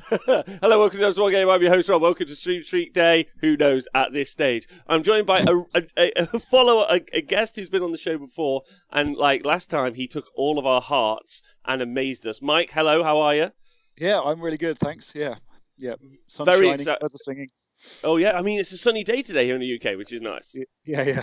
Hello, welcome to the One Game. I'm your host, Rob. Welcome to Stream Street Day. Who knows at this stage? I'm joined by a follower, a guest who's been on the show before, and like last time, he took all of our hearts and amazed us. Mike, hello, how are you? Yeah, I'm really good, thanks. Yeah. Sun Very shining, excited. birds are singing. Oh yeah, I mean it's a sunny day today here in the UK, which is nice. Yeah.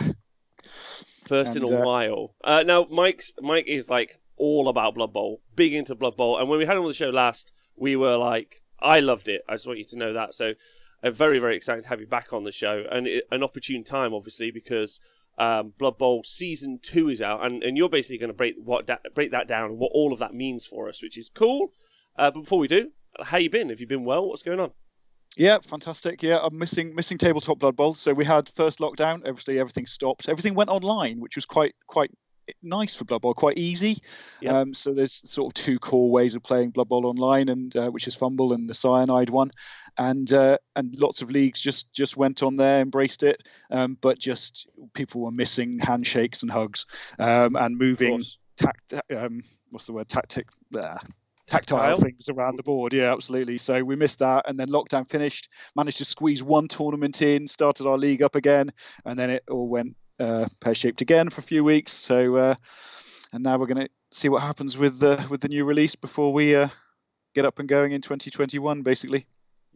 First in a while. Now, Mike is like all about Blood Bowl, big into Blood Bowl, and when we had him on the show last, we were like, I loved it. I just want you to know that. So, very, very excited to have you back on the show, and an opportune time, obviously, because Blood Bowl Season 2 is out, and you're basically going to break that down and what all of that means for us, which is cool. But before we do, how you been? Have you been well? What's going on? Yeah, fantastic. Yeah, I'm missing tabletop Blood Bowl. So we had first lockdown. Obviously, everything stopped. Everything went online, which was quite nice for Blood Bowl, quite easy. Yep. So there's sort of two core ways of playing Blood Bowl online, and which is Fumble and the Cyanide one, and lots of leagues just went on there, embraced it, but just people were missing handshakes and hugs, and moving tactile things around the board. Yeah, absolutely. So we missed that, and then lockdown finished, managed to squeeze one tournament in, started our league up again, and then it all went pear-shaped again for a few weeks. So and now we're going to see what happens with the new release before we get up and going in 2021, basically.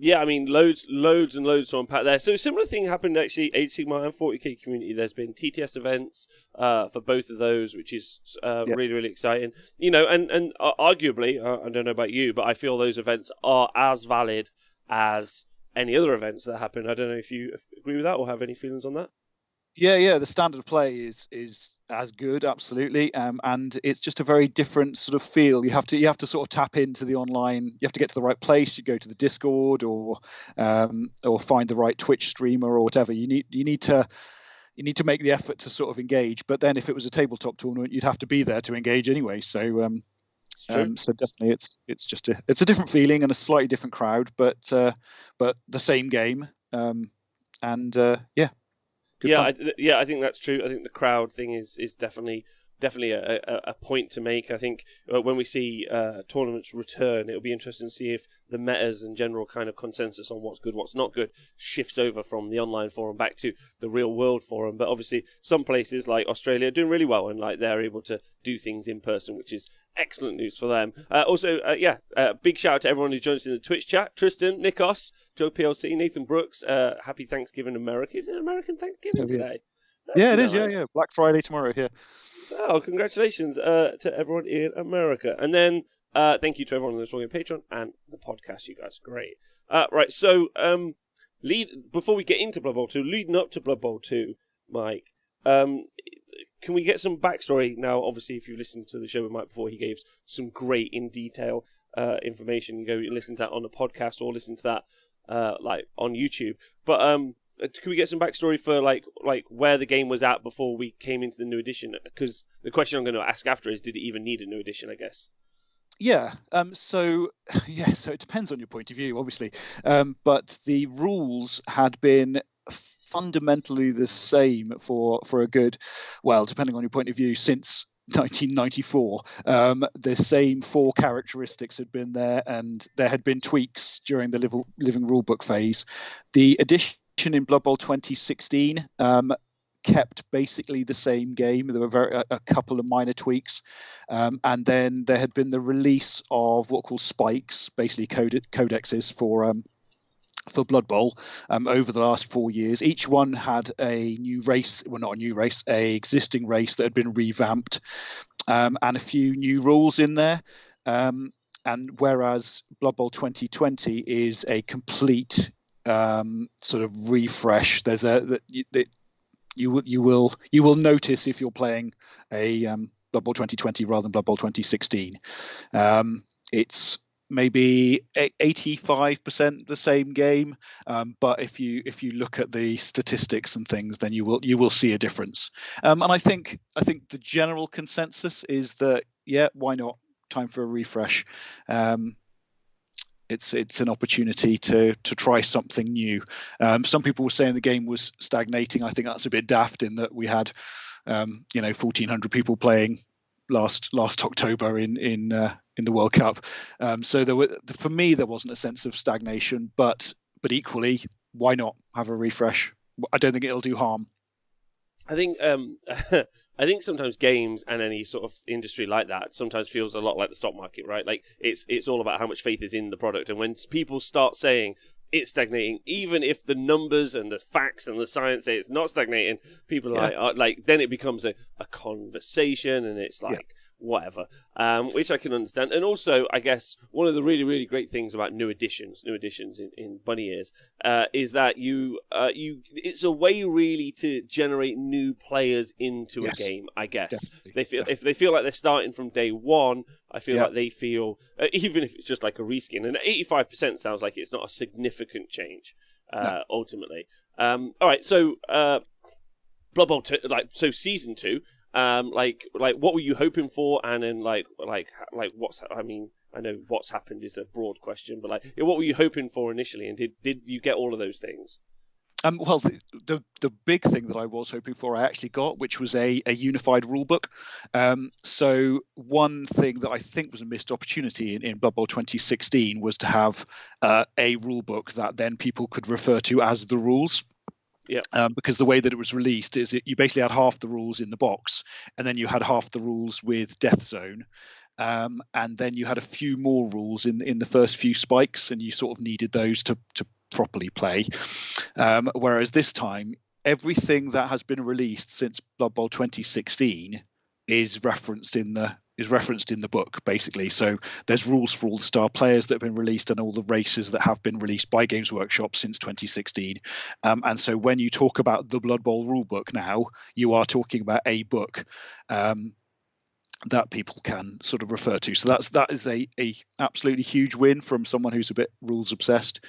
Yeah, I mean, loads and loads to unpack there. So a similar thing happened actually, Age Sigma and 40k community. There's been TTS events for both of those, which is really, really exciting. You know, and arguably, I don't know about you, but I feel those events are as valid as any other events that happen. I don't know if you agree with that or have any feelings on that. Yeah. The standard of play is as good, absolutely, and it's just a very different sort of feel. You have to sort of tap into the online. You have to get to the right place. You go to the Discord or find the right Twitch streamer or whatever. You need to make the effort to sort of engage. But then if it was a tabletop tournament, you'd have to be there to engage anyway. So so definitely it's just a different feeling and a slightly different crowd, but the same game. I think that's true. I think the crowd thing is definitely a point to make. I think when we see tournaments return, it'll be interesting to see if the metas and general kind of consensus on what's good, what's not good, shifts over from the online forum back to the real world forum. But obviously, some places like Australia are doing really well, and like they're able to do things in person, which is excellent news for them. Big shout out to everyone who joined us in the Twitch chat: Tristan, Nikos, Joe PLC, Nathan Brooks. Happy Thanksgiving, America. Is it American Thanksgiving today? It is. Yeah. Black Friday tomorrow here. Oh, congratulations to everyone in America. And then thank you to everyone on the Strong Patreon and the podcast. You guys are great. Right, so before we get into Blood Bowl 2, leading up to Blood Bowl 2, Mike, can we get some backstory? Now, obviously, if you listened to the show with Mike before, he gave some great in detail information. You go listen to that on the podcast or listen to that like on YouTube. But can we get some backstory for like where the game was at before we came into the new edition? Because the question I'm going to ask after is, did it even need a new edition, I guess? Yeah. So it depends on your point of view, obviously. But the rules had been fundamentally the same for a good, well, depending on your point of view, since 1994. The same four characteristics had been there, and there had been tweaks during the living rulebook phase. The addition in Blood Bowl 2016 kept basically the same game. There were a couple of minor tweaks, and then there had been the release of what are called spikes, basically codexes for Blood Bowl over the last 4 years. Each one had a new race, well, not a new race, a existing race that had been revamped, and a few new rules in there. And whereas Blood Bowl 2020 is a complete sort of refresh, there's you will notice if you're playing a Blood Bowl 2020 rather than Blood Bowl 2016. It's maybe 85% the same game, but if you look at the statistics and things, then you will see a difference. And I think the general consensus is that why not? Time for a refresh. It's an opportunity to try something new. Some people were saying the game was stagnating. I think that's a bit daft in that we had 1,400 people playing last October in the World Cup. So for me, there wasn't a sense of stagnation, but equally, why not have a refresh? I don't think it'll do harm. I think I think sometimes games and any sort of industry like that sometimes feels a lot like the stock market, right? Like it's all about how much faith is in the product, and when people start saying it's stagnating, even if the numbers and the facts and the science say it's not stagnating, people are like then it becomes a conversation, and it's like whatever, which I can understand. And also, I guess one of the really, really great things about new editions in Bunny Ears is that it's a way really to generate new players into a game. I guess if they feel like they're starting from day one, I feel like they feel even if it's just like a reskin, and 85% sounds like it's not a significant change ultimately. All right, so Blood Bowl 2, so season 2. Like what were you hoping for, and then like what's, I mean, I know what's happened is a broad question, but like what were you hoping for initially, and did you get all of those things? Well, the big thing that I was hoping for, I actually got, which was a unified rulebook. So one thing that I think was a missed opportunity in Blood Bowl 2016 was to have a rulebook that then people could refer to as the rules. Yeah. Because the way that it was released is you basically had half the rules in the box, and then you had half the rules with Death Zone, and then you had a few more rules in the first few spikes, and you sort of needed those to properly play. Whereas this time, everything that has been released since Blood Bowl 2016 is referenced in the book, basically. So there's rules for all the star players that have been released and all the races that have been released by Games Workshop since 2016. And so when you talk about the Blood Bowl rulebook now, you are talking about a book that people can sort of refer to. So that is a absolutely huge win from someone who's a bit rules obsessed.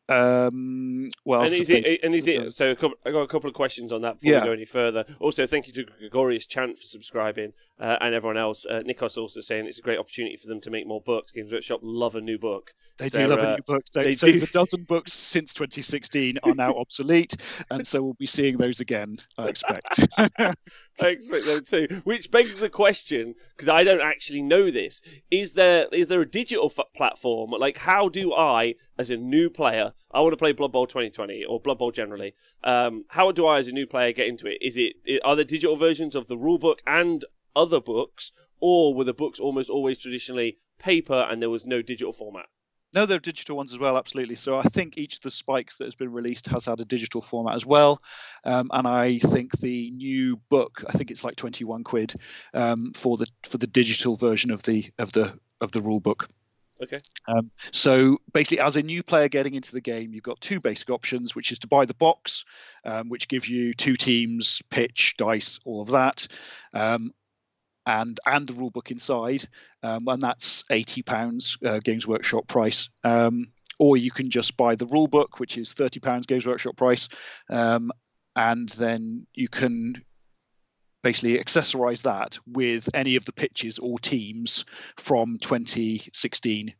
Well, is it? So I got a couple of questions on that before we go any further. Also, thank you to Gregorius Chant for subscribing, and everyone else. Nikos also saying it's a great opportunity for them to make more books. Games Workshop love a new book. They do love a new book. So the dozen books since 2016 are now obsolete, and so we'll be seeing those again, I expect. I expect them too. Which begs the question, because I don't actually know this: is there a digital platform? Like, how do I, as a new player, I want to play Blood Bowl 2020 or Blood Bowl generally. How do I, as a new player, get into it? Are there digital versions of the rulebook and other books, or were the books almost always traditionally paper and there was no digital format? No, there are digital ones as well, absolutely. So I think each of the spikes that has been released has had a digital format as well. And I think the new book, I think it's like 21 quid for the digital version of the rule book. Okay. So basically, as a new player getting into the game, you've got two basic options, which is to buy the box, which gives you 2 teams, pitch, dice, all of that, and the rule book inside, and that's £80 Games Workshop price. Or you can just buy the rule book, which is £30 Games Workshop price, and then you can basically accessorize that with any of the pitches or teams from 2016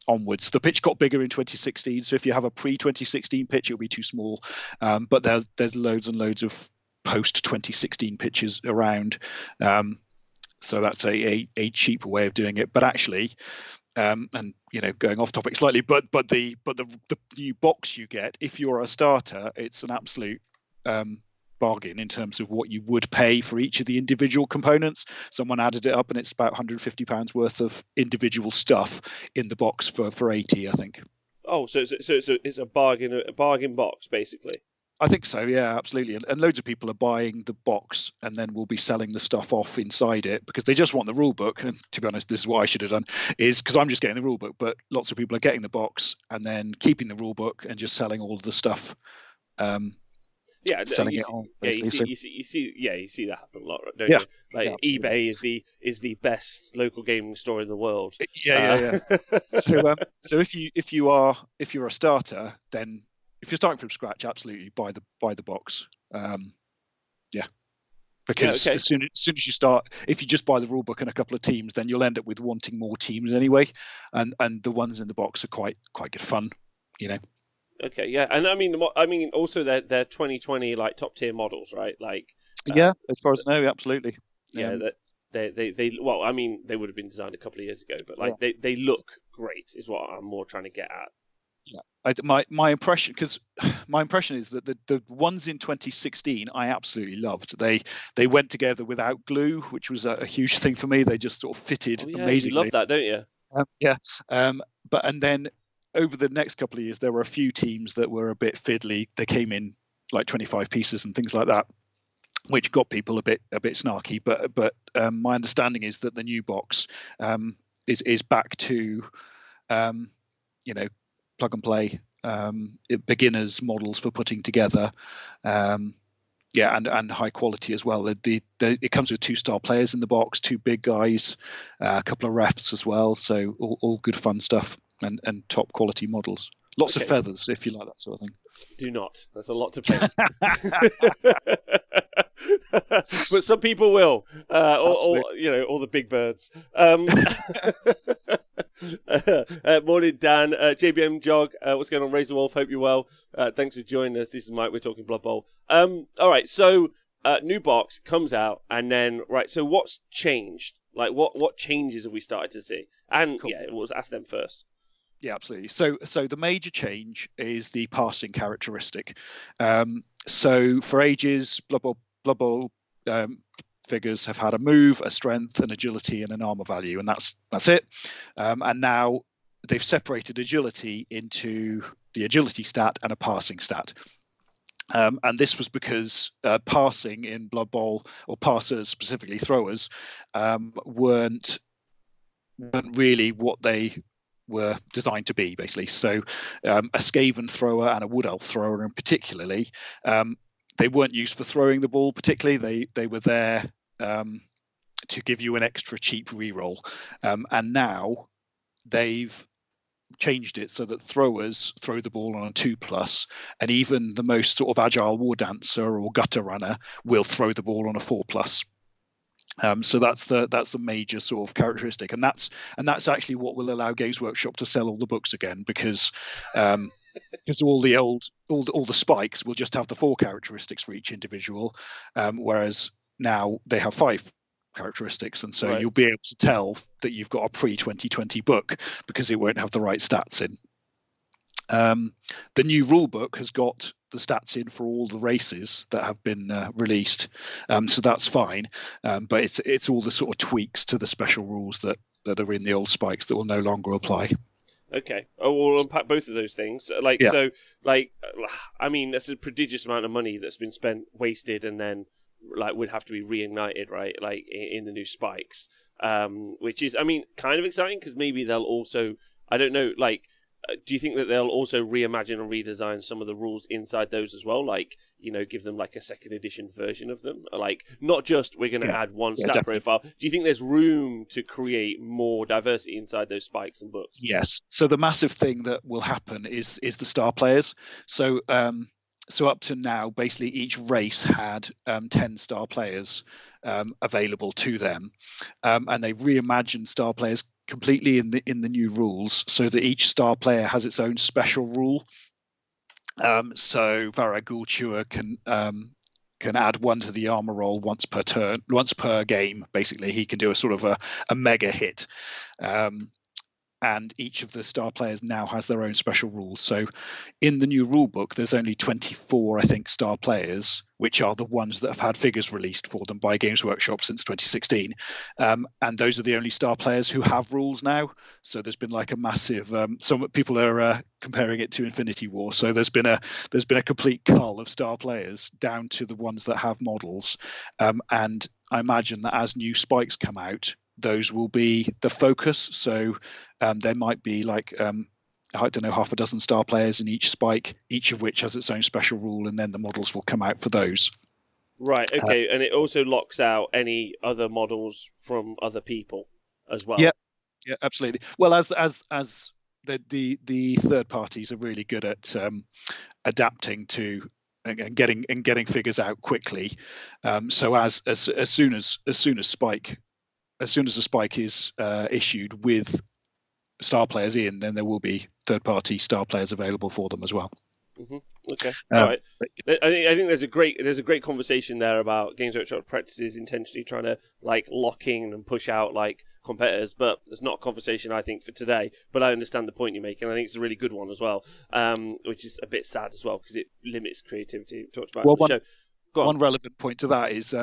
onwards. The pitch got bigger in 2016, so if you have a pre-2016 pitch, it'll be too small. But there's loads and loads of post-2016 pitches around. So that's a cheaper way of doing it. But actually, and going off topic slightly, but the new box you get, if you're a starter, it's an absolute bargain in terms of what you would pay for each of the individual components. Someone added it up, and it's about £150 worth of individual stuff in the box for 80, I think. Oh, so it's a bargain box, basically. I think so, yeah, absolutely. And loads of people are buying the box and then we'll be selling the stuff off inside it because they just want the rule book. And to be honest, this is what I should have done, is because I'm just getting the rule book, but lots of people are getting the box and then keeping the rule book and just selling all of the stuff. Selling it on. You see that happen a lot, don't you? Like eBay is the best local gaming store in the world. Yeah. So if you're a starter, then if you're starting from scratch, absolutely buy the box. Because as soon as you start, if you just buy the rule book and a couple of teams, then you'll end up with wanting more teams anyway, and the ones in the box are quite good fun, Okay, yeah, and I mean also they're 2020 like top tier models, right? Like as far as I know, absolutely. Yeah, they well, I mean, they would have been designed a couple of years ago, but like they look great is what I'm more trying to get at. Yeah, my impression, because my impression is that the ones in 2016 I absolutely loved. They went together without glue, which was a huge thing for me. They just sort of fitted amazingly. You love that, don't you? Yeah. But and then over the next couple of years, there were a few teams that were a bit fiddly. They came in like 25 pieces and things like that, which got people a bit snarky. But my understanding is that the new box is back to plug and play beginners models for putting together. And high quality as well. It comes with 2-star players in the box, 2 big guys, a couple of refs as well. So all good fun stuff and top quality models. Lots of feathers if you like that sort of thing. Do not. That's a lot to pay. But some people will. All the big birds. Morning, Dan. JBM Jog. What's going on, Razor Wolf? Hope you're well. Thanks for joining us. This is Mike. We're talking Blood Bowl. All right. So, new box comes out, and then so what's changed? Like, what changes have we started to see? And cool. We'll ask them first. Yeah, absolutely. So the major change is the passing characteristic. So for ages, Blood Bowl figures have had a move, a strength, an agility, and an armor value, and that's it. And now they've separated agility into the agility stat and a passing stat. And this was because passing in Blood Bowl, or passers, specifically throwers, weren't really what they were designed to be, basically. So a Skaven thrower and a Wood Elf thrower, in particularly, they weren't used for throwing the ball particularly. They were there to give you an extra cheap reroll. And now they've changed it so that throwers throw the ball on a 2+, and even the most sort of agile war dancer or gutter runner will throw the ball on a 4+. So that's the major sort of characteristic, and that's actually what will allow Games Workshop to sell all the books again, because all the spikes will just have the 4 characteristics for each individual, whereas now they have 5 characteristics, and so you'll be able to tell that you've got a pre-2020 book because it won't have the right stats in. The new rule book has got the stats in for all the races that have been released, so that's fine, but it's all the sort of tweaks to the special rules that are in the old spikes that will no longer apply. Okay. We'll unpack both of those things. I mean, that's a prodigious amount of money that's been spent, wasted, and then would have to be reignited, right? Like in the new spikes, which is, I mean, kind of exciting, because maybe they'll also, I don't know, do you think that they'll also reimagine and redesign some of the rules inside those as well? Give them like a second edition version of them? Not just we're going to add one stat definitely. Profile. Do you think there's room to create more diversity inside those spikes and books? Yes. So the massive thing that will happen is the star players. So up to now, basically each race had 10 star players available to them, and they've reimagined star players completely in the new rules, so that each star player has its own special rule. So Varag Ghoul-Chewer can add 1 to the armor roll once per game. Basically, he can do a sort of a mega hit. And each of the star players now has their own special rules. So in the new rule book, there's only 24, I think, star players, which are the ones that have had figures released for them by Games Workshop since 2016. And those are the only star players who have rules now. So there's been like a massive, some people are comparing it to Infinity War. So there's been a complete cull of star players down to the ones that have models. And I imagine that as new spikes come out, those will be the focus. So there might be I don't know, half a dozen star players in each spike, each of which has its own special rule, and then the models will come out for those. Right. Okay. And it also locks out any other models from other people as well. Yeah, absolutely. Well, as the third parties are really good at adapting to and getting figures out quickly. So as soon as the spike is issued with star players in, then there will be third-party star players available for them as well. Okay, all right. But I think there's a great conversation there about Games Workshop practices intentionally trying to like lock in and push out like competitors, but it's not a conversation I think for today. But I understand the point you're making. I think it's a really good one as well, which is a bit sad as well because it limits creativity. We talked about on the show. Go on. One relevant point to that is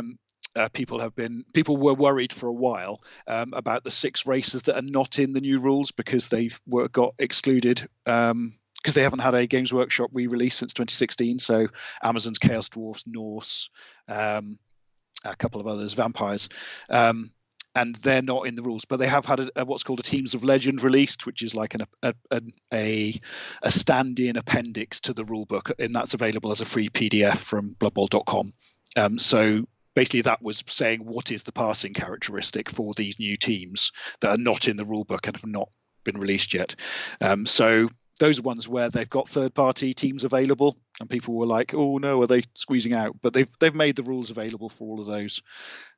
people were worried for a while about the 6 races that are not in the new rules because got excluded. Because they haven't had a Games Workshop re-release since 2016, so Amazon's Chaos Dwarfs, Norse, a couple of others, Vampires, and they're not in the rules. But they have had what's called a Teams of Legend released, which is like a stand-in appendix to the rulebook, and that's available as a free PDF from Bloodbowl.com. So basically, that was saying what is the passing characteristic for these new teams that are not in the rulebook and have not been released yet. So those are ones where they've got third-party teams available, and people were like, "Oh no, are they squeezing out?" But they've made the rules available for all of those.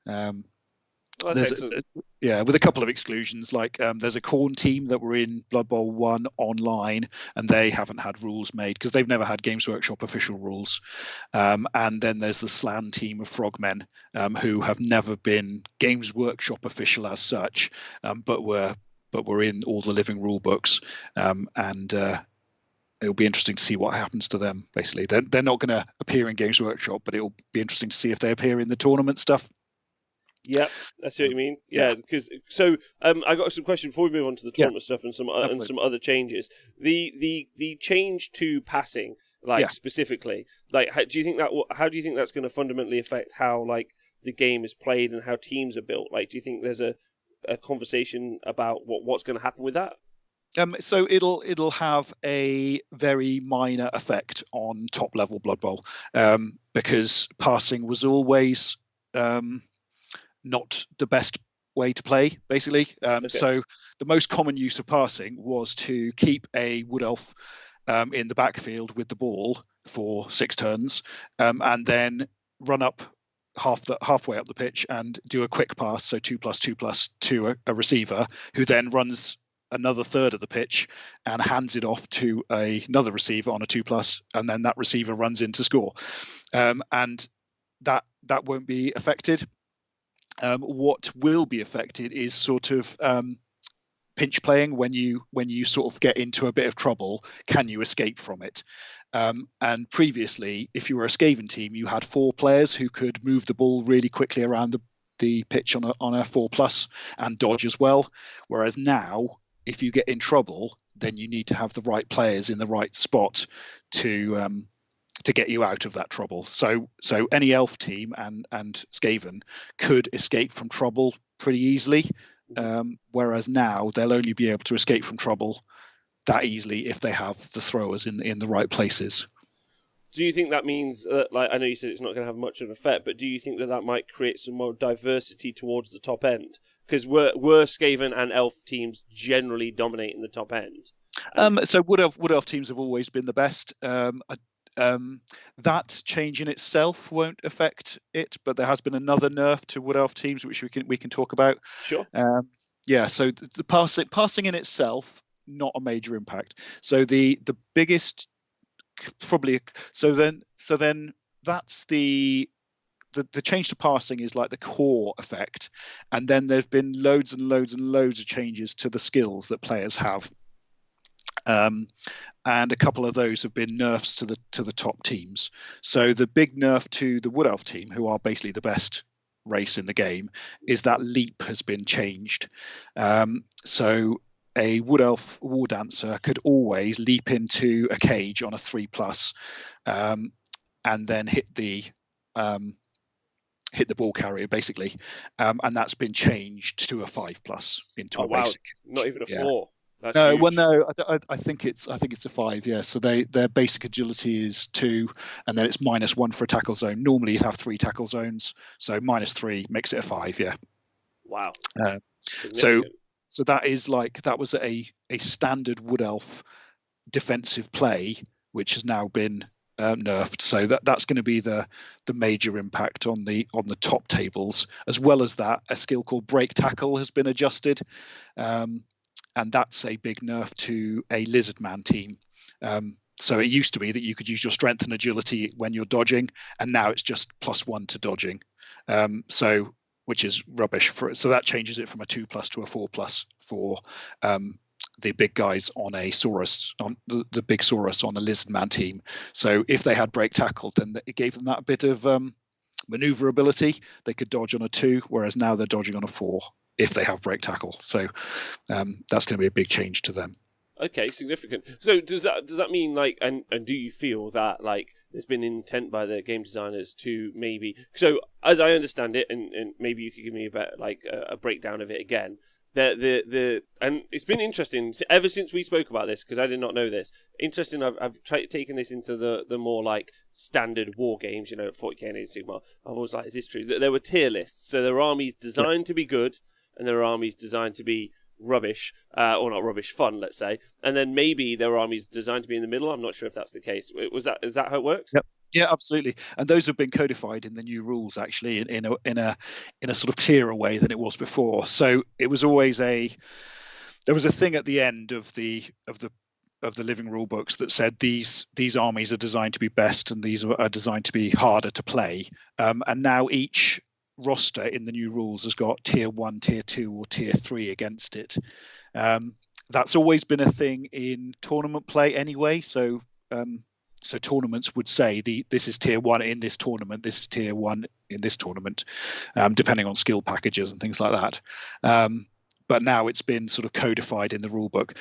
Well, that's excellent. With a couple of exclusions, like there's a Khorne team that were in Blood Bowl 1 online, and they haven't had rules made because they've never had Games Workshop official rules. And then there's the Slan team of Frogmen, who have never been Games Workshop official as such, but were in all the living rule books, and it'll be interesting to see what happens to them. Basically, they're not going to appear in Games Workshop, but it'll be interesting to see if they appear in the tournament stuff. Yeah, I see what you mean. Yeah, because I got some questions before we move on to the tournament stuff and some other changes. The change to passing, specifically, how do you think that's going to fundamentally affect how like the game is played and how teams are built? Like, do you think there's a conversation about what's going to happen with that? So it'll have a very minor effect on top level Blood Bowl, because passing was always not the best way to play, basically. So the most common use of passing was to keep a wood elf in the backfield with the ball for 6 turns, and then run up halfway up the pitch and do a quick pass, so 2+2+, to a receiver who then runs another third of the pitch and hands it off to another receiver on a 2+, and then that receiver runs in to score, and that won't be affected. What will be affected is sort of pinch playing. When you sort of get into a bit of trouble, can you escape from it? And previously, if you were a Skaven team, you had 4 players who could move the ball really quickly around the pitch on a 4+ and dodge as well. Whereas now, if you get in trouble, then you need to have the right players in the right spot to get you out of that trouble. So any elf team and Skaven could escape from trouble pretty easily, whereas now they'll only be able to escape from trouble that easily if they have the throwers in the right places. Do you think that means, I know you said it's not going to have much of an effect, but do you think that might create some more diversity towards the top end? Because were Skaven and elf teams generally dominating the top end? So wood elf teams have always been the best. That change in itself won't affect it, but there has been another nerf to wood elf teams which we can talk about. Sure. So the passing in itself, not a major impact. So the biggest probably then that's the change to passing is like the core effect, and then there've been loads and loads and loads of changes to the skills that players have. And a couple of those have been nerfs to the top teams. So the big nerf to the Wood Elf team, who are basically the best race in the game, is that leap has been changed. So a Wood Elf War Dancer could always leap into a cage on a 3+, and then hit the ball carrier basically, and that's been changed to a 5+ into a basic. Not even a 4. That's no, huge. well, no, I think it's a 5. Yeah, so their basic agility is 2, and then it's -1 for a tackle zone. Normally, you have 3 tackle zones, so -3 makes it a 5. Yeah. Wow. So that is that was a standard Wood Elf defensive play, which has now been nerfed. So that's going to be the major impact on the top tables. As well as that, a skill called Break Tackle has been And that's a big nerf to a Lizardman team. So it used to be that you could use your strength and agility when you're dodging, and now it's just +1 to dodging. So which is rubbish. So that changes it from a 2+ to a 4+ for the big guys on a Saurus, on the big Saurus on a Lizardman team. So if they had break tackle, then it gave them that bit of maneuverability. They could dodge on a 2, whereas now they're dodging on a 4 if they have break tackle. So that's going to be a big change to them. Okay, significant. So does that mean like, and do you feel that like there's been intent by the game designers to maybe, so as I understand it, and maybe you could give me a better like a breakdown of it again. The and it's been interesting ever since we spoke about this, because I did not know this. Interesting. I've taken this into the more like standard war games, 40k and Sigmar. I've always like, is this true? There were tier lists, so there were armies designed to be good, and there were armies designed to be rubbish, or not rubbish, fun, let's say, and then maybe there are armies designed to be in the middle. I'm not sure if that's the case. Is that how it worked? Yep. Yeah, absolutely. And those have been codified in the new rules, actually, in a sort of clearer way than it was before. So it was always there was a thing at the end of the living rule books that said these armies are designed to be best and these are designed to be harder to play. And now each roster in the new rules has got tier 1, tier 2, or tier 3 against it. That's always been a thing in tournament play anyway. So tournaments would say this is tier 1 in this tournament, this is tier 1 in this tournament, depending on skill packages and things like that. But now it's been sort of codified in the rule book,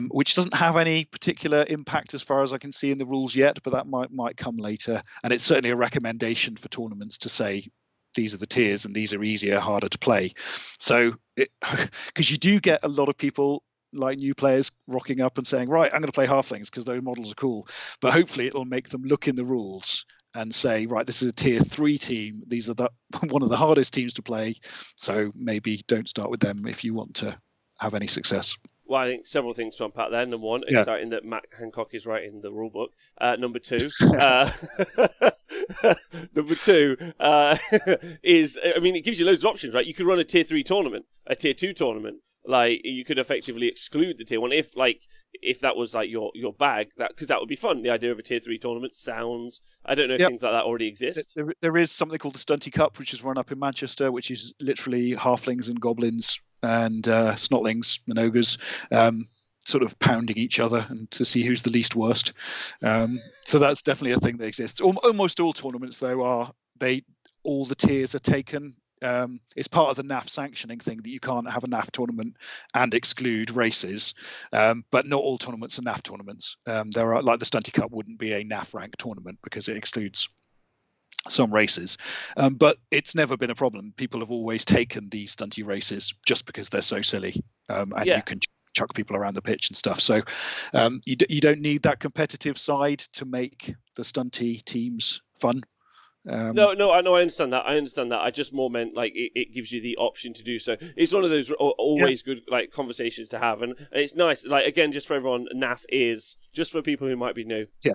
which doesn't have any particular impact as far as I can see in the rules yet, but that might come later. And it's certainly a recommendation for tournaments to say these are the tiers and these are easier, harder to play. So because you do get a lot of people, like new players, rocking up and saying, right, I'm going to play halflings because those models are cool. But hopefully it'll make them look in the rules and say, right, this is a tier 3 team. These are one of the hardest teams to play. So maybe don't start with them if you want to have any success. Well, I think several things to unpack there. Number one, exciting that Matt Hancock is writing the rule book. Number two, is, I mean, it gives you loads of options, right? You could run a tier 3 tournament, a tier 2 tournament. Like, you could effectively exclude the tier 1 if that was like your bag, because that would be fun. The idea of a tier 3 tournament sounds, I don't know if things like that already exist. There is something called the Stunty Cup, which is run up in Manchester, which is literally halflings and goblins and snotlings and ogres sort of pounding each other and to see who's the least worst. So that's definitely a thing that exists. Almost all tournaments, though, all the tiers are taken. It's part of the NAF sanctioning thing that you can't have a NAF tournament and exclude races, but not all tournaments are NAF tournaments. There are, like the Stunty Cup wouldn't be a NAF rank tournament because it excludes some races, but it's never been a problem. People have always taken these stunty races just because they're so silly, and you can chuck people around the pitch and stuff. So you don't need that competitive side to make the stunty teams fun. No, I understand that. I just more meant like it gives you the option to do so. It's one of those always good like conversations to have, and it's nice. Like, again, just for everyone, NAF is just for people who might be new. Yeah.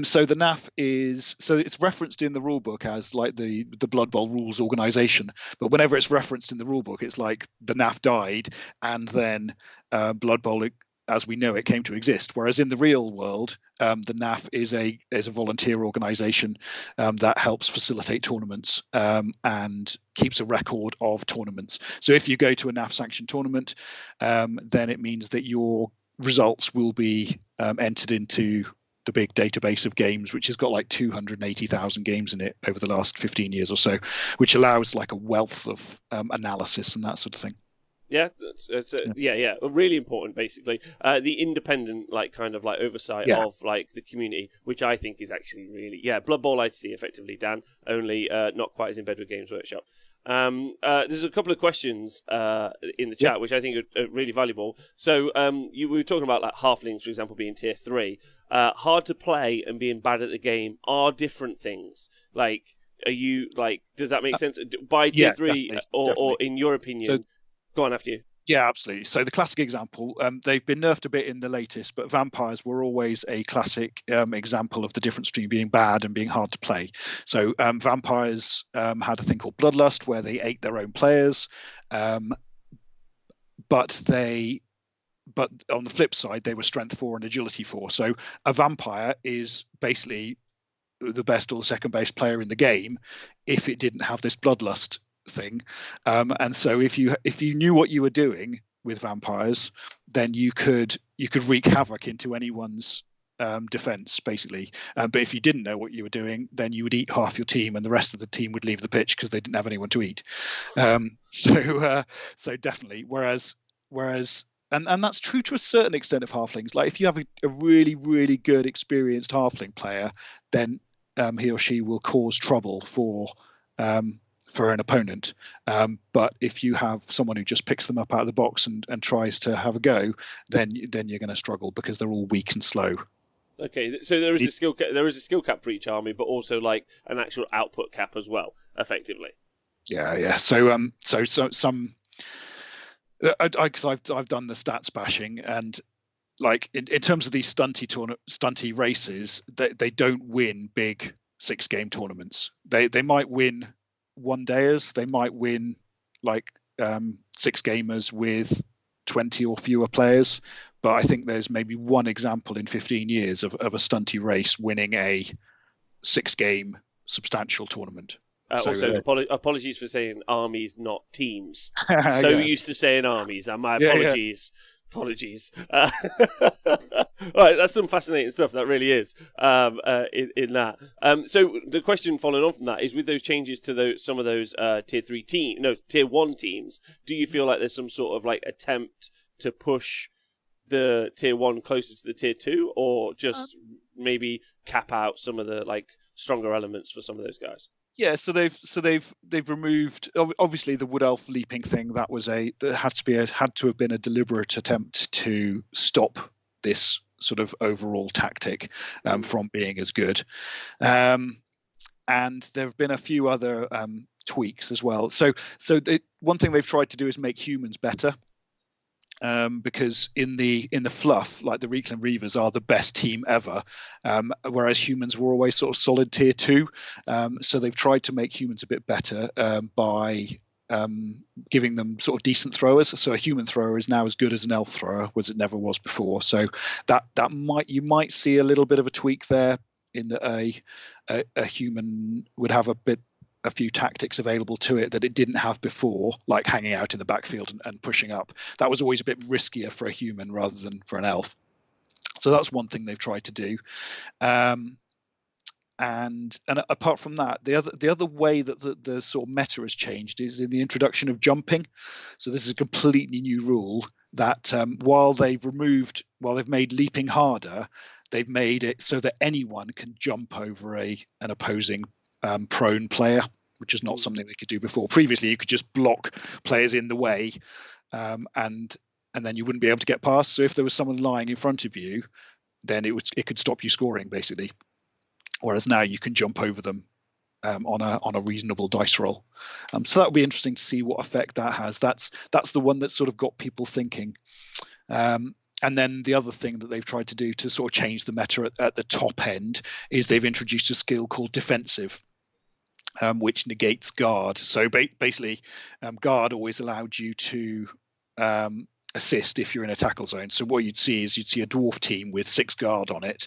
So the NAF it's referenced in the rulebook as like the Blood Bowl rules organization, but whenever it's referenced in the rulebook, it's like the NAF died and then Blood Bowl, as we know it, came to exist. Whereas in the real world, the NAF is a volunteer organization that helps facilitate tournaments and keeps a record of tournaments. So if you go to a NAF sanctioned tournament, then it means that your results will be entered into the big database of games, which has got like 280,000 games in it over the last 15 years or so, which allows like a wealth of analysis and that sort of thing. Yeah, yeah. Really important, basically. The independent, like, kind of like oversight of like the community, which I think is actually really, Blood Bowl I'd see effectively, Dan, only not quite as in bed with Games Workshop. There's a couple of questions in the chat, which I think are really valuable. So we were talking about like halflings, for example, being tier 3. Hard to play and being bad at the game are different things. Like, are you like? Does that make sense? By tier 3, or in your opinion? Go on, after you. Yeah, absolutely. So the classic example, they've been nerfed a bit in the latest, but vampires were always a classic example of the difference between being bad and being hard to play. So vampires had a thing called bloodlust where they ate their own players, but but on the flip side, they were strength 4 and agility 4. So a vampire is basically the best or the second best player in the game if it didn't have this bloodlust thing. And so if you knew what you were doing with vampires, then you could wreak havoc into anyone's defense, basically. But if you didn't know what you were doing, then you would eat half your team, and the rest of the team would leave the pitch because they didn't have anyone to eat. So definitely. Whereas, and that's true to a certain extent of halflings. Like if you have a really, really good, experienced halfling player, then he or she will cause trouble for an opponent. But if you have someone who just picks them up out of the box and tries to have a go, then you're going to struggle because they're all weak and slow. Okay, so there is a skill cap for each army, but also like an actual output cap as well, effectively. Yeah. So some, because I've done the stats bashing, and like in terms of these stunty races, they don't win big 6-game tournaments. They might win one dayers, they might win like 6 gamers with 20 or fewer players, but I think there's maybe one example in 15 years of a stunty race winning a 6-game substantial tournament. Also, apologies for saying armies, not teams. Used to saying armies, and my apologies. Yeah. Apologies. All right, that's some fascinating stuff. That really is in that. So the question following on from that is, with those changes to some of those tier 1 teams, do you feel like there's some sort of like attempt to push the tier 1 closer to the tier 2, or just maybe cap out some of the like stronger elements for some of those guys? Yeah, so they've removed, obviously, the wood elf leaping thing. That had to have been a deliberate attempt to stop this sort of overall tactic from being as good. And there have been a few other tweaks as well. So one thing they've tried to do is make humans better. Because in the fluff, like the Reekland Reavers are the best team ever, whereas humans were always sort of solid tier 2. So they've tried to make humans a bit better by giving them sort of decent throwers. So a human thrower is now as good as an elf thrower, as it never was before. So you might see a little bit of a tweak there, in that a human would have a few tactics available to it that it didn't have before, like hanging out in the backfield and pushing up. That was always a bit riskier for a human rather than for an elf. So that's one thing they've tried to do. And apart from that, the other way that the sort of meta has changed is in the introduction of jumping. So this is a completely new rule that while they've made leaping harder, they've made it so that anyone can jump over an opposing prone player, which is not something they could do before. Previously, you could just block players in the way, and then you wouldn't be able to get past. So if there was someone lying in front of you, then it could stop you scoring, basically. Whereas now you can jump over them on a reasonable dice roll. So that would be interesting to see what effect that has. That's the one that sort of got people thinking. And then the other thing that they've tried to do to sort of change the meta at the top end is they've introduced a skill called defensive, which negates guard. So basically, guard always allowed you to assist if you're in a tackle zone. So what you'd see a dwarf team with 6 guard on it,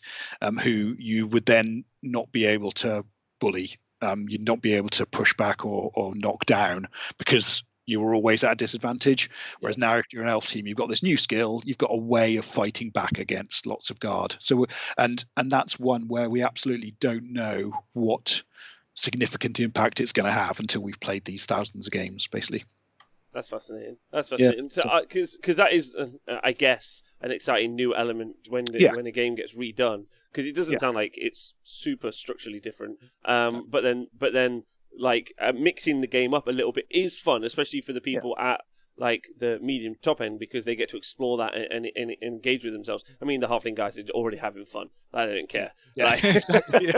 who you would then not be able to bully. You'd not be able to push back or knock down because you were always at a disadvantage. Whereas now, if you're an elf team, you've got this new skill. You've got a way of fighting back against lots of guard. So and that's one where we absolutely don't know what significant impact it's going to have until we've played these thousands of games, basically. That's fascinating. Yeah. So, because that is, I guess, an exciting new element when a game gets redone. Because it doesn't sound like it's super structurally different. But then, like mixing the game up a little bit is fun, especially for the people at like the medium top end, because they get to explore that and engage with themselves. I mean, the halfling guys are already having fun. I don't care. Exactly.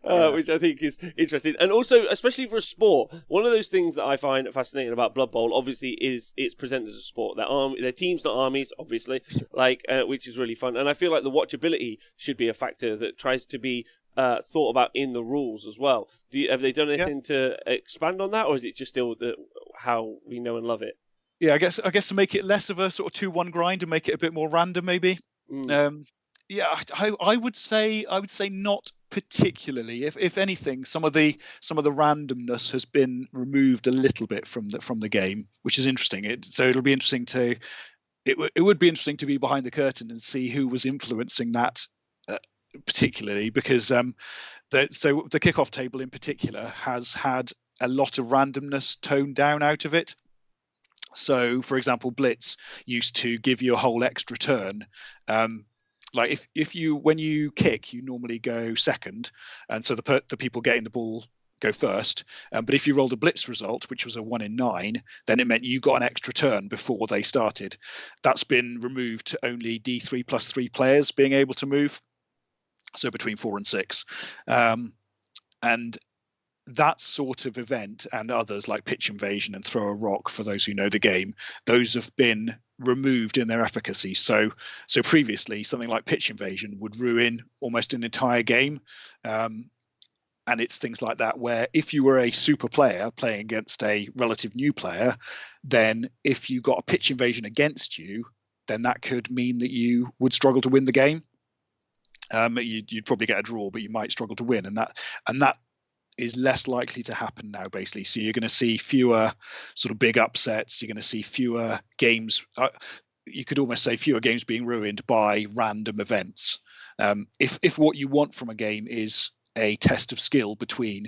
Which I think is interesting. And also, especially for a sport, one of those things that I find fascinating about Blood Bowl, obviously, is it's presented as a sport. They're teams, not armies, obviously, which is really fun. And I feel like the watchability should be a factor that tries to be thought about in the rules as well. Have they done anything to expand on that, or is it just still how we know and love it? yeah, I guess to make it less of a sort of 2-1 grind and make it a bit more random, maybe. Yeah, I would say not particularly. If anything, some of the randomness has been removed a little bit from the game, which is interesting. So it'll be interesting to it would be interesting to be behind the curtain and see who was influencing that, particularly because the kickoff table in particular has had a lot of randomness toned down out of it. So, for example, Blitz used to give you a whole extra turn. Like if you when you kick, you normally go second, and so the people getting the ball go first. But if you rolled a Blitz result, which was a 1 in 9, then it meant you got an extra turn before they started. That's been removed to only D3 plus 3 players being able to move, so between 4 and 6. And that sort of event and others like pitch invasion and throw a rock, for those who know the game, those have been removed in their efficacy. So previously something like pitch invasion would ruin almost an entire game. And it's things like that where if you were a super player playing against a relative new player, then if you got a pitch invasion against you, then that could mean that you would struggle to win the game. You'd probably get a draw, but you might struggle to win, and that is less likely to happen now, basically. So you're going to see fewer sort of big upsets. You're going to see fewer games. You could almost say fewer games being ruined by random events. If what you want from a game is a test of skill between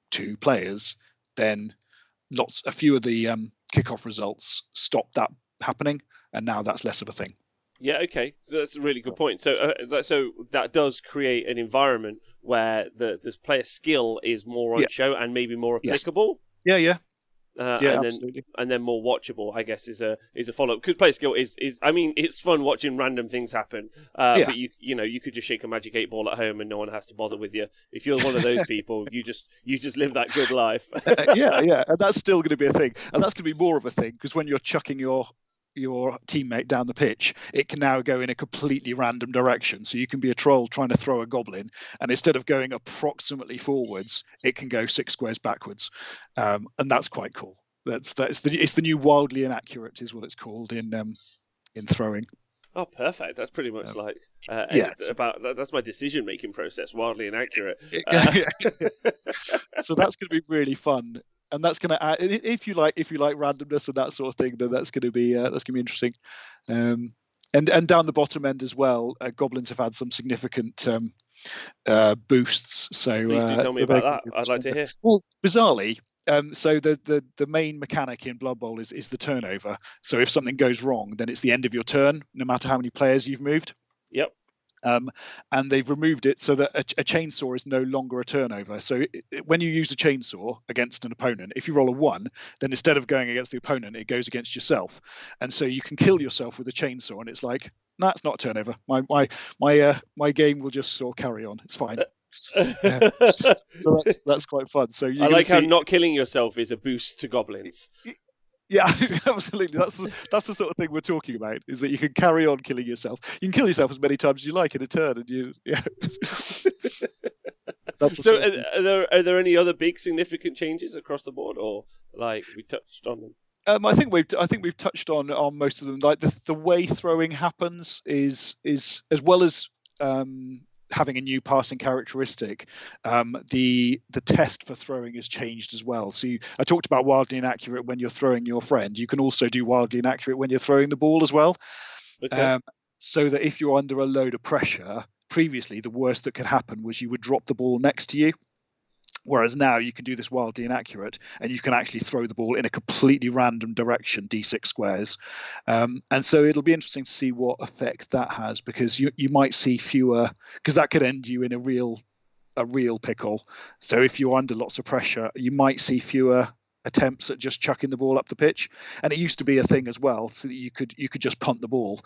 two players, then a few of the kickoff results stop that happening, and now that's less of a thing. Yeah, okay. So that's a really good point. So that does create an environment where the player skill is more on show and maybe more applicable. Yes. Yeah. And then more watchable, I guess, is a follow up. Because player skill is I mean, it's fun watching random things happen. But you could just shake a magic 8 ball at home and no one has to bother with you. If you're one of those people, you just live that good life. Yeah, and that's still going to be a thing, and that's going to be more of a thing because when you're chucking your teammate down the pitch, it can now go in a completely random direction. So you can be a troll trying to throw a goblin, and instead of going approximately forwards, it can go 6 squares backwards, and that's quite cool. It's the new wildly inaccurate is what it's called in throwing. Oh, perfect! That's pretty much like that's my decision-making process. Wildly inaccurate. So that's going to be really fun. And that's going to add, if you like randomness and that sort of thing, then that's going to be interesting. And down the bottom end as well, goblins have had some significant boosts. So please do tell me about that. I'd like to hear. Well, bizarrely, so the main mechanic in Bloodbowl is the turnover. So if something goes wrong, then it's the end of your turn, no matter how many players you've moved. Yep. And they've removed it so that a chainsaw is no longer a turnover. So when you use a chainsaw against an opponent, if you roll a 1, then instead of going against the opponent, it goes against yourself. And so you can kill yourself with a chainsaw, and it's like, nah, it's not a turnover. My game will just sort of carry on. It's fine. So that's quite fun. So I like how not killing yourself is a boost to goblins. Yeah, absolutely. That's the sort of thing we're talking about, is that you can carry on killing yourself. You can kill yourself as many times as you like in a turn, and So are there any other big significant changes across the board, or like we touched on them? I think we've touched on most of them. Like the way throwing happens is as well as having a new passing characteristic, the test for throwing has changed as well. So I talked about wildly inaccurate when you're throwing your friend. You can also do wildly inaccurate when you're throwing the ball as well. Okay. So that if you're under a load of pressure, previously the worst that could happen was you would drop the ball next to you. Whereas now you can do this wildly inaccurate, and you can actually throw the ball in a completely random direction, d6 squares. And so it'll be interesting to see what effect that has, because you might see fewer, because that could end you in a real pickle. So if you're under lots of pressure, you might see fewer attempts at just chucking the ball up the pitch. And it used to be a thing as well, so that you could just punt the ball.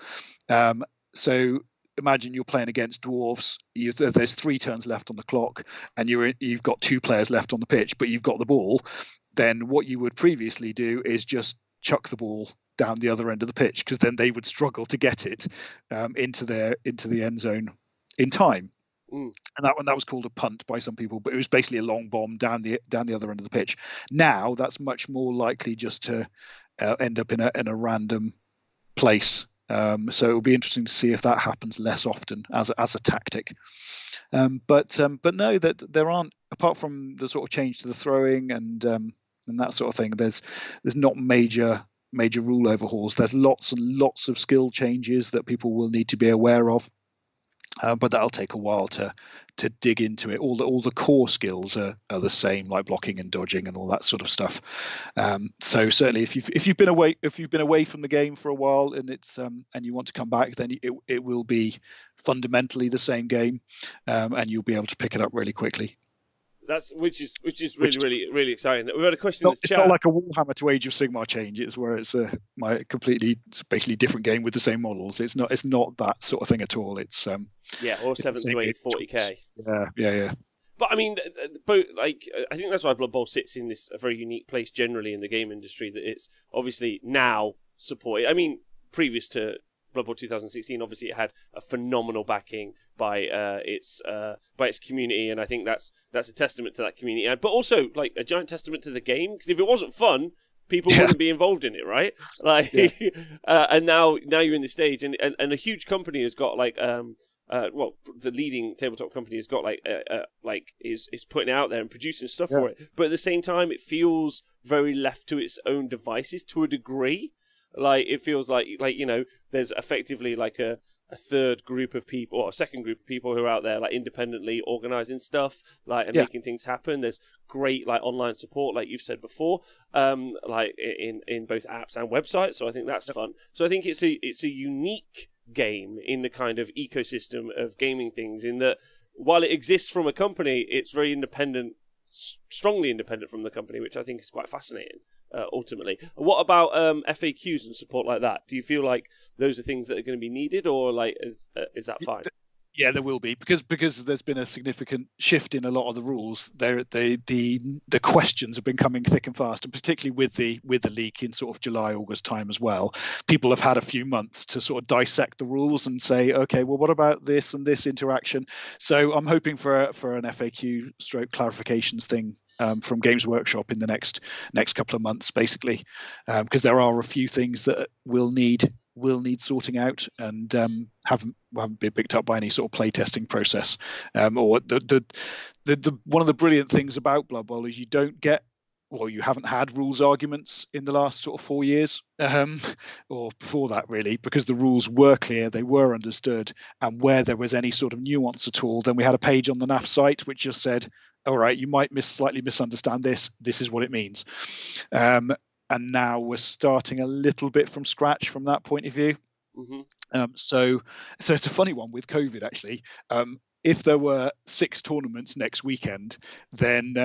So imagine you're playing against dwarves. There's 3 turns left on the clock, and you've got 2 players left on the pitch, but you've got the ball. Then what you would previously do is just chuck the ball down the other end of the pitch, because then they would struggle to get it into the end zone in time. And that was called a punt by some people, but it was basically a long bomb down the other end of the pitch. Now that's much more likely just to end up in a random place. So it'll be interesting to see if that happens less often as a tactic. But no, that there aren't, apart from the sort of change to the throwing and that sort of thing. There's not major rule overhauls. There's lots and lots of skill changes that people will need to be aware of. But that'll take a while to dig into it. All the core skills are the same, like blocking and dodging and all that sort of stuff. So certainly, if you've been away from the game for a while and it's and you want to come back, then it will be fundamentally the same game, and you'll be able to pick it up really quickly. Which is really exciting. We had a question in the chat. It's not like a Warhammer to Age of Sigmar change. It's where it's basically different game with the same models. It's not that sort of thing at all. It's or 7th to 8th 40k. Yeah. But I mean, both I think that's why Blood Bowl sits in a very unique place generally in the game industry. That it's obviously now supported. I mean, previous to Blood Bowl 2016, obviously it had a phenomenal backing by its community, and I think that's a testament to that community, but also like a giant testament to the game, because if it wasn't fun, people wouldn't be involved in it, right? Like, and now you're in this stage, and a huge company has got like the leading tabletop company has got is putting it out there and producing stuff for it, but at the same time, it feels very left to its own devices to a degree. Like, it feels like there's effectively like a third group of people, or a second group of people who are out there like independently organizing stuff, and making things happen. There's great like online support, like you've said before, like in both apps and websites. So I think that's fun. So I think it's a unique game in the kind of ecosystem of gaming things, in that while it exists from a company, it's very independent, strongly independent from the company, which I think is quite fascinating. Ultimately, what about FAQs and support like that? Do you feel like those are things that are going to be needed, or like is that fine? Yeah, there will be, because there's been a significant shift in a lot of the rules. The questions have been coming thick and fast, and particularly with the leak in sort of July, August time as well. People have had a few months to sort of dissect the rules and say, okay, well, what about this and this interaction? So I'm hoping for an FAQ / clarifications thing from Games Workshop in the next couple of months, basically, because there are a few things that will need sorting out and haven't been picked up by any sort of playtesting process. Or the one of the brilliant things about Blood Bowl is you haven't had rules arguments in the last sort of 4 years, or before that, really, because the rules were clear, they were understood, and where there was any sort of nuance at all, then we had a page on the NAF site which just said, all right, you might slightly misunderstand this is what it means. And now we're starting a little bit from scratch from that point of view. Mm-hmm. So it's a funny one with COVID, actually. If there were 6 tournaments next weekend, then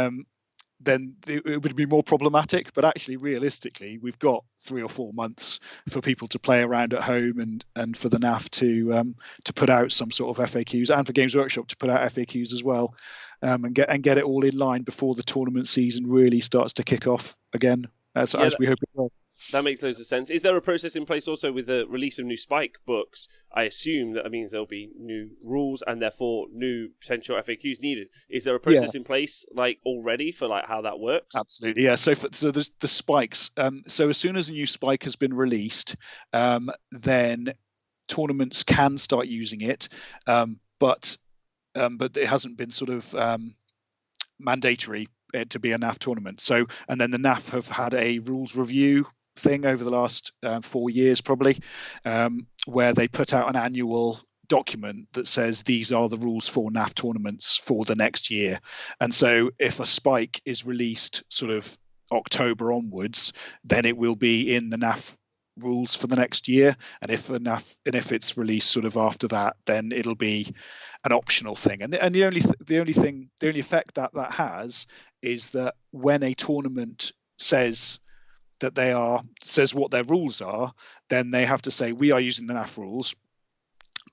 it would be more problematic. But actually, realistically, we've got 3 or 4 months for people to play around at home, and for the NAF to put out some sort of FAQs, and for Games Workshop to put out FAQs as well, and get it all in line before the tournament season really starts to kick off again, as we hope it will. That makes loads of sense. Is there a process in place also with the release of new Spike books? I assume that means there'll be new rules and therefore new potential FAQs needed. Is there a process in place like already for like how that works? Absolutely, yeah. So there's the spikes. So as soon as a new Spike has been released, then tournaments can start using it, but it hasn't been sort of mandatory to be a NAF tournament. So, and then the NAF have had a rules review thing over the last 4 years probably, where they put out an annual document that says these are the rules for NAF tournaments for the next year. And so if a Spike is released sort of October onwards, then it will be in the NAF rules for the next year, and if it's released sort of after that, then it'll be an optional thing. And the only effect that has is that when a tournament says what their rules are, then they have to say we are using the NAF rules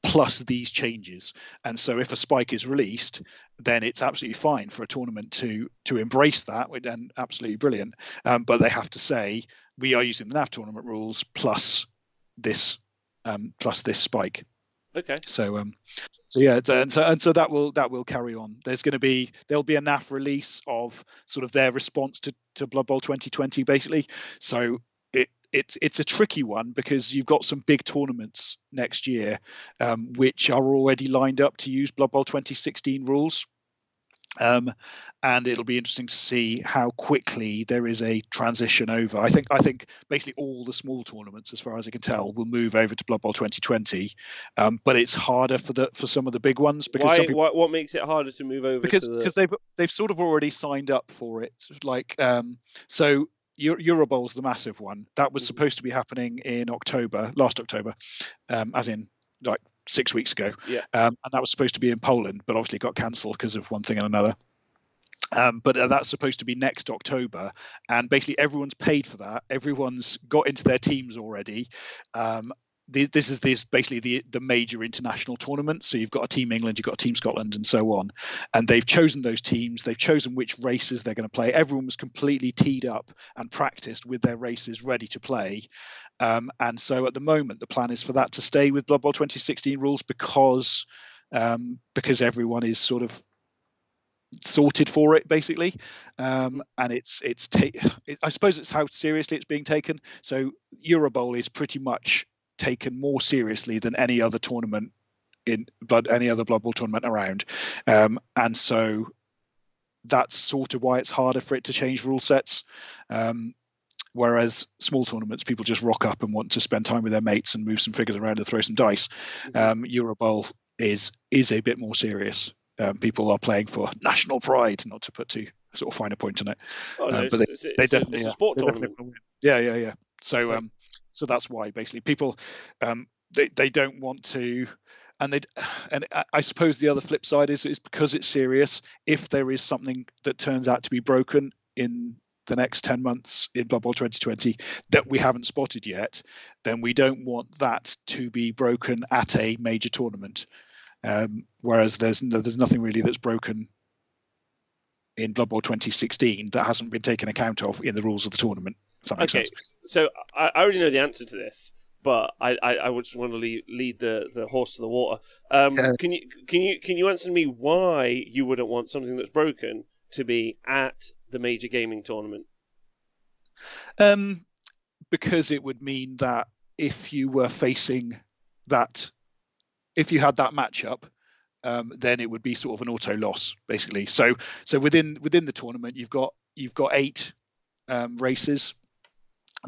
plus these changes. And so if a Spike is released, then it's absolutely fine for a tournament to embrace that, and absolutely brilliant. But they have to say we are using the NAF tournament rules plus this Spike. Okay. So yeah, and so that will carry on. There'll be a NAF release of sort of their response to Blood Bowl 2020, basically. So it's a tricky one because you've got some big tournaments next year, which are already lined up to use Blood Bowl 2016 rules. And it'll be interesting to see how quickly there is a transition over. I think basically all the small tournaments, as far as I can tell, will move over to Blood Bowl 2020. But it's harder for some of the big ones because what makes it harder to move over? Because they've sort of already signed up for it. Like so, Eurobowl's the massive one that was supposed to be happening in last October, as in like 6 weeks ago. Yeah. And that was supposed to be in Poland, but obviously got cancelled because of one thing and another. But that's supposed to be next October, and basically everyone's paid for that. Everyone's got into their teams already. This is basically the major international tournament. So you've got a Team England, you've got a Team Scotland, and so on. And they've chosen those teams. They've chosen which races they're going to play. Everyone was completely teed up and practiced with their races ready to play. And so at the moment, the plan is for that to stay with Blood Bowl 2016 rules because everyone is sort of sorted for it, basically. And I suppose it's how seriously it's being taken. So Eurobowl is pretty much taken more seriously than any other tournament any other Blood Bowl tournament around, and so that's sort of why it's harder for it to change rule sets. Whereas small tournaments, people just rock up and want to spend time with their mates and move some figures around and throw some dice. Eurobowl is a bit more serious. People are playing for national pride, not to put too sort of fine a point on it. But they definitely it's a sport tournament. Yeah. So that's why basically people they don't want to, and I suppose the other flip side is because it's serious. If there is something that turns out to be broken in the next 10 months in Blood Bowl 2020 that we haven't spotted yet, then we don't want that to be broken at a major tournament. Whereas there's nothing really that's broken in Blood Bowl 2016 that hasn't been taken account of in the rules of the tournament. If that makes sense. So I already know the answer to this, but I would just want to lead the horse to the water. Can you answer me why you wouldn't want something that's broken to be at the major gaming tournament? Because it would mean that if you were facing that, if you had that matchup, then it would be sort of an auto loss, basically. So within the tournament, you've got 8 races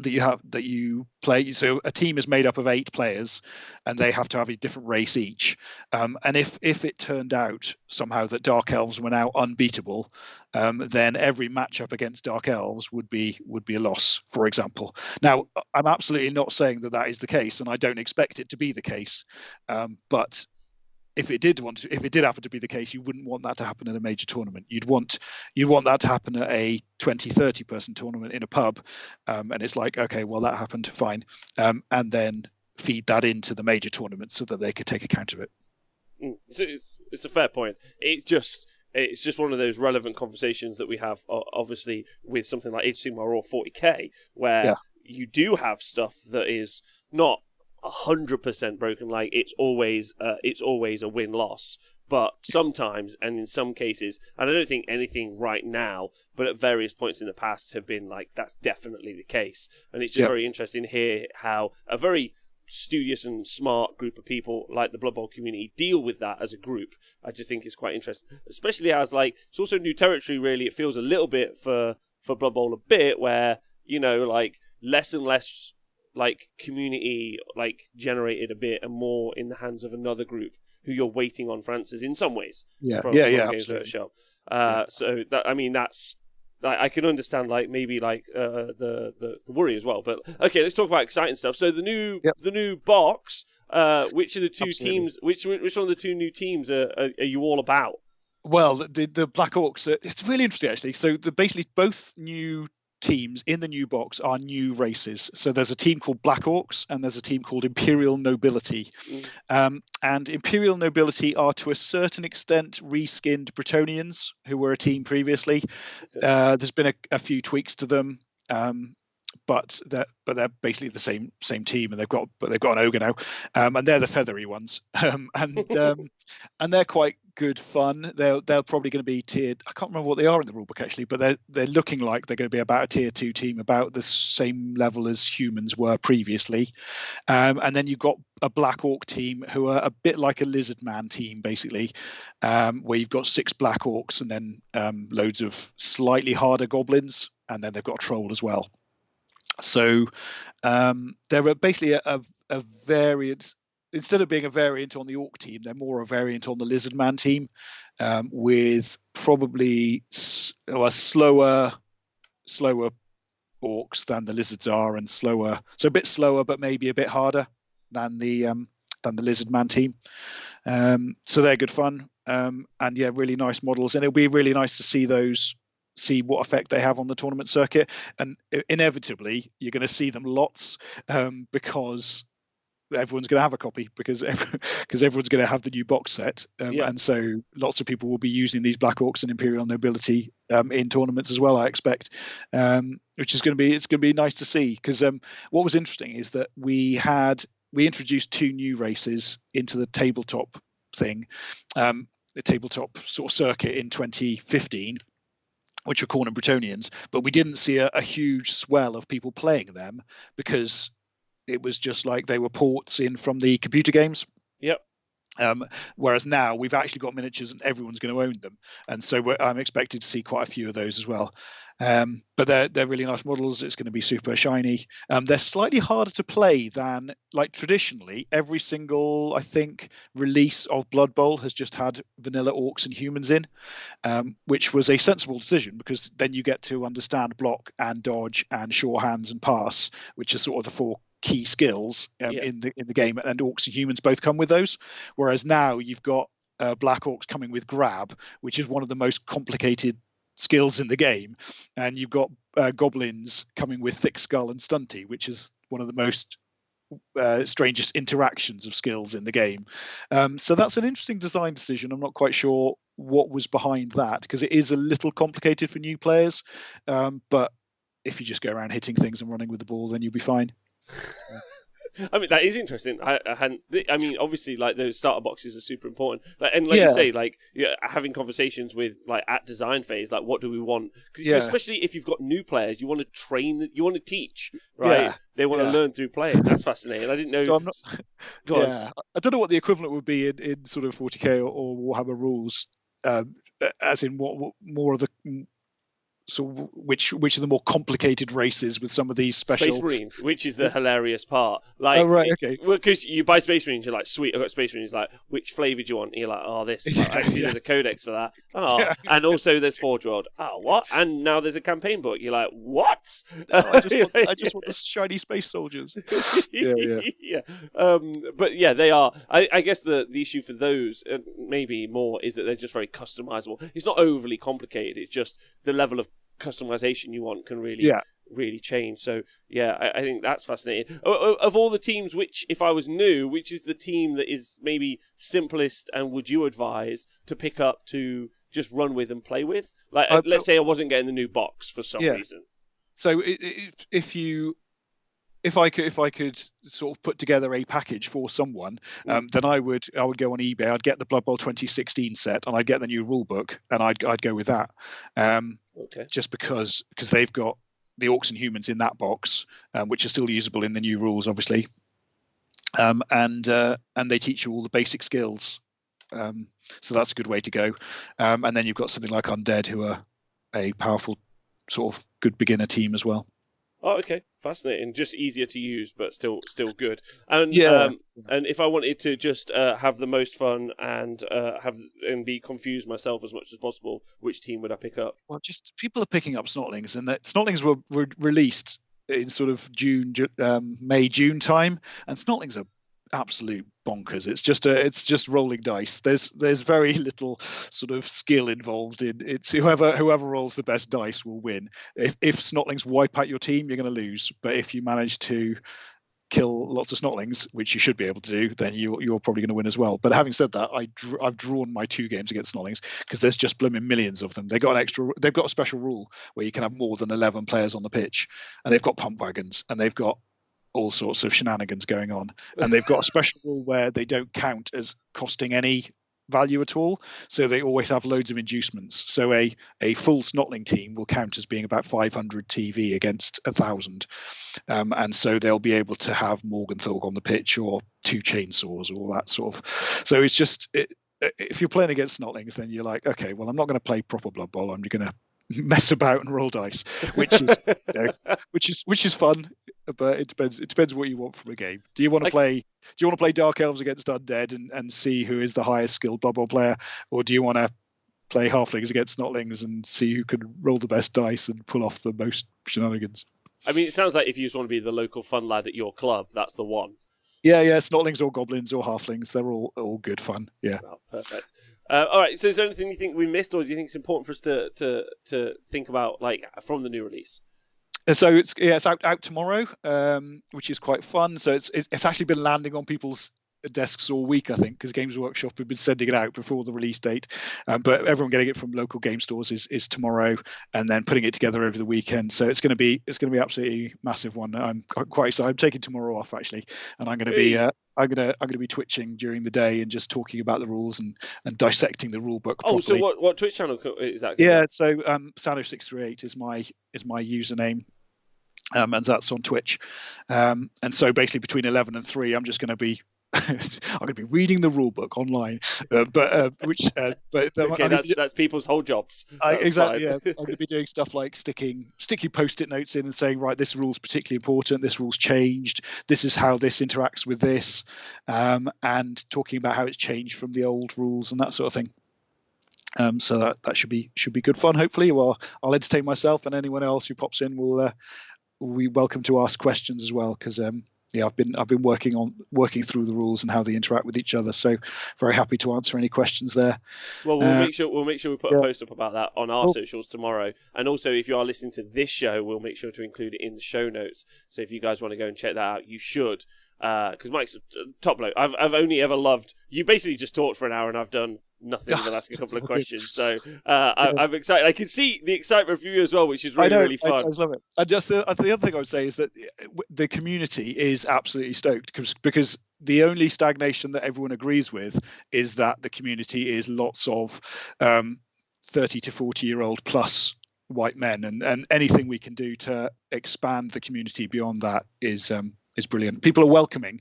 that you play. So a team is made up of 8 players, and they have to have a different race each. And if it turned out somehow that Dark Elves were now unbeatable, then every matchup against Dark Elves would be a loss, for example. Now, I'm absolutely not saying that is the case, and I don't expect it to be the case. But if it did happen to be the case, you wouldn't want that to happen in a major tournament. You'd want that to happen at a 20-30 person tournament in a pub, and it's like, okay, well, that happened, fine, and then feed that into the major tournament so that they could take account of it. So it's a fair point. It's just one of those relevant conversations that we have, obviously, with something like Age of Sigmar or 40k, where you do have stuff that is not 100% broken, like it's always a win-loss, but sometimes, and in some cases, and I don't think anything right now, but at various points in the past have been like, that's definitely the case. And it's just very interesting to hear how a very studious and smart group of people like the Blood Bowl community deal with that as a group. I just think it's quite interesting, especially as like it's also new territory, really. It feels a little bit for Blood Bowl a bit where, you know, like less and less like community like generated a bit and more in the hands of another group who you're waiting on for answers in some ways. From Games Workshop. So that, I mean, that's, I can understand like maybe like the worry as well. But okay, let's talk about exciting stuff. So the new box. Which of the two teams? Which one of the 2 new teams are you all about? Well, the Black Orcs. It's really interesting actually. So basically both new teams in the new box are new races. So there's a team called Black Orcs and there's a team called Imperial Nobility. And Imperial Nobility are to a certain extent reskinned Bretonians who were a team previously. There's been a few tweaks to them. but they're basically the same team, and they've got an ogre now, and they're the feathery ones, and they're quite good fun. They're probably going to be tiered. I can't remember what they are in the rulebook actually, but they're looking like they're going to be about a tier 2 team, about the same level as humans were previously. And then you've got a Black Orc team who are a bit like a Lizard Man team, basically, where you've got 6 Black Orcs and then loads of slightly harder goblins, and then they've got a troll as well. So they're basically a variant. Instead of being a variant on the Orc team, they're more a variant on the Lizard Man team, with probably slower orcs than the lizards are, and slower, so a bit slower, but maybe a bit harder than the Lizard Man team. So they're good fun, and yeah, really nice models, and it'll be really nice to see what effect they have on the tournament circuit. And inevitably, you're going to see them lots, because everyone's going to have a copy, because everyone's going to have the new box set, and so lots of people will be using these Black Orcs and Imperial Nobility in tournaments as well, I expect, which is going to be nice to see. Because what was interesting is that we introduced 2 new races into the tabletop thing, the tabletop sort of circuit in 2015, which were Khorne and Bretonnians, but we didn't see a huge swell of people playing them, because it was just like they were ports in from the computer games. Yep. Whereas now we've actually got miniatures and everyone's going to own them, and so I'm expected to see quite a few of those as well. But they're really nice models. It's going to be super shiny. They're slightly harder to play than, like, traditionally. Every single, I think, release of Blood Bowl has just had vanilla orcs and humans in, which was a sensible decision, because then you get to understand block and dodge and sure hands and pass, which are sort of the 4 key skills in the game, and orcs and humans both come with those. Whereas now you've got Black Orcs coming with grab, which is one of the most complicated skills in the game, and you've got goblins coming with thick skull and stunty, which is one of the most strangest interactions of skills in the game. So that's an interesting design decision. I'm not quite sure what was behind that, because it is a little complicated for new players, but if you just go around hitting things and running with the ball, then you'll be fine. I mean, that is interesting. I mean, obviously, like, those starter boxes are super important. And you say, like, having conversations with, like, at design phase, like, what do we want? Because especially if you've got new players, you want to train, you want to teach, right? Yeah. They want to learn through playing. That's fascinating. I didn't know. So I'm not. I don't know what the equivalent would be in sort of 40k or Warhammer rules, as in what more of the. So which are the more complicated races with some of these special Space Marines, which is the hilarious part. Like, oh right, okay. Because you buy Space Marines, you're like, sweet, I've got Space Marines. Like, which flavour do you want? And you're like, oh, this. Like, actually, there's a codex for that. Oh, and also there's Forge World. Oh, what? And now there's a campaign book. You're like, what? No, I just want the shiny space soldiers. Yeah. But yeah, they are. I guess the issue for those, maybe more, is that they're just very customizable. It's not overly complicated. It's just the level of customization you want can really change. So yeah, I think that's fascinating. Of all the teams, which, if I was new, which is the team that is maybe simplest, and would you advise to pick up to just run with and play with? Like, let's say I wasn't getting the new box for some reason. So if I could sort of put together a package for someone, then I would go on eBay. I'd get the Blood Bowl 2016 set, and I'd get the new rule book, and I'd go with that. Just because they've got the orcs and humans in that box, which are still usable in the new rules, obviously, and they teach you all the basic skills. So that's a good way to go. And then you've got something like Undead, who are a powerful sort of good beginner team as well. Oh, okay, fascinating. Just easier to use, but still good. And and if I wanted to just have the most fun and be confused myself as much as possible, which team would I pick up? Well, just people are picking up Snotlings, and that Snotlings were released in sort of May, June time, and Snotlings are absolute bonkers. It's just rolling dice. There's very little sort of skill involved in it's whoever rolls the best dice will win. If Snotlings wipe out your team, you're going to lose. But if you manage to kill lots of snotlings, which you should be able to do, then you're probably going to win as well. But having said that, I've drawn my 2 games against snotlings because there's just blooming millions of them. They've got a special rule where you can have more than 11 players on the pitch, and they've got pump wagons, and they've got all sorts of shenanigans going on, and they've got a special rule where they don't count as costing any value at all, so they always have loads of inducements. So a full snotling team will count as being about 500 TV against 1,000, and so they'll be able to have Morgenthau on the pitch or 2 chainsaws, all that sort of. So it's just if you're playing against snotlings, then you're like, okay, well, I'm not going to play proper Blood Bowl. I'm going to mess about and roll dice, which is which is fun, but it depends what you want from a game. Do you want to play Dark Elves against Undead and see who is the highest skilled Blood Bowl player, or do you want to play Halflings against Snotlings and see who can roll the best dice and pull off the most shenanigans? I mean, it sounds like if you just want to be the local fun lad at your club, that's the one. Yeah, Snotlings or Goblins or Halflings, they're all good fun. Yeah. Well, perfect. All right, so is there anything you think we missed, or do you think it's important for us to think about, like, from the new release? So it's out tomorrow, which is quite fun. So it's actually been landing on people's desks all week, I think, because Games Workshop have been sending it out before the release date, but everyone getting it from local game stores is tomorrow, and then putting it together over the weekend. So it's going to be absolutely massive one. I'm quite excited. I'm taking tomorrow off actually, and I'm going to be I'm going to be twitching during the day and just talking about the rules and dissecting the rule book properly. So what Twitch channel is that? So Sando638 is my username. And that's on Twitch. And so basically between 11 and 3, I'm just going to be I'm going to be reading the rule book online, but okay, that's people's whole jobs. Exactly. Yeah, I'm going to be doing stuff like sticking post-it notes in and saying, right, this rule's particularly important. This rule's changed. This is how this interacts with this, and talking about how it's changed from the old rules and that sort of thing. So that should be good fun. Hopefully, well, I'll entertain myself, and anyone else who pops in will be welcome to ask questions as well, because I've been working through the rules and how they interact with each other. So very happy to answer any questions there. Well, we'll make sure we put a post up about that on our socials tomorrow. And also, if you are listening to this show, we'll make sure to include it in the show notes. So if you guys want to go and check that out, you should. Because Mike's a top bloke. I've only ever loved. You basically just talked for an hour, and I've done nothing but ask a couple of questions. So I'm excited. I can see the excitement from you as well, which is really fun. I love it. And just the other thing I would say is that the community is absolutely stoked because the only stagnation that everyone agrees with is that the community is lots of 30 to 40-year-old plus white men, and anything we can do to expand the community beyond that is brilliant. People are welcoming,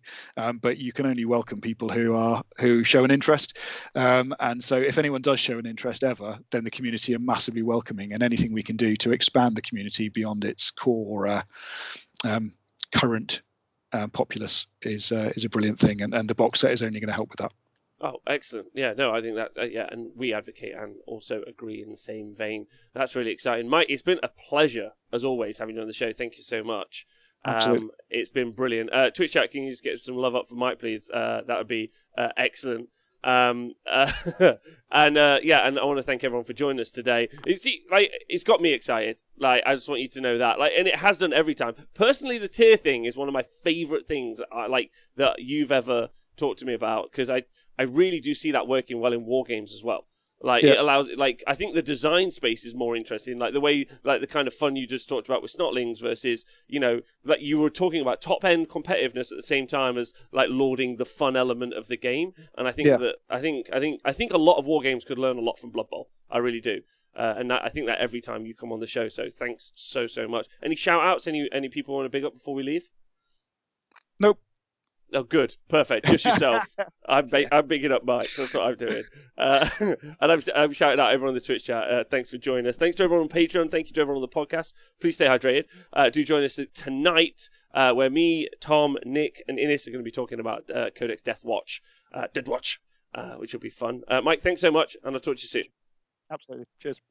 but you can only welcome people who show an interest. And so if anyone does show an interest ever, then the community are massively welcoming, and anything we can do to expand the community beyond its core current populace is a brilliant thing. And the box set is only going to help with that. Oh, excellent. Yeah, no, I think that, and we advocate and also agree in the same vein. That's really exciting. Mike, it's been a pleasure, as always, having you on the show. Thank you so much. It's been brilliant. Twitch chat, can you just get some love up for Mike, please? That would be excellent. And I want to thank everyone for joining us today. It's got me excited. Like, I just want you to know that. Like, and it has done every time. Personally, the tier thing is one of my favourite things that you've ever talked to me about, because I really do see that working well in war games as well. It allows, I think the design space is more interesting. Like the way, the kind of fun you just talked about with Snotlings versus, like you were talking about top end competitiveness at the same time as lauding the fun element of the game. And I think I think a lot of war games could learn a lot from Blood Bowl. I really do. And I think that every time you come on the show. So thanks so much. Any shout outs? Any people want to big up before we leave? Nope. Oh, good. Perfect. Just yourself. I'm bigging up Mike. That's what I'm doing. And I'm shouting out everyone in the Twitch chat. Thanks for joining us. Thanks to everyone on Patreon. Thank you to everyone on the podcast. Please stay hydrated. Do join us tonight, where me, Tom, Nick, and Innes are going to be talking about Codex Death Watch, which will be fun. Mike, thanks so much, and I'll talk to you soon. Absolutely. Cheers.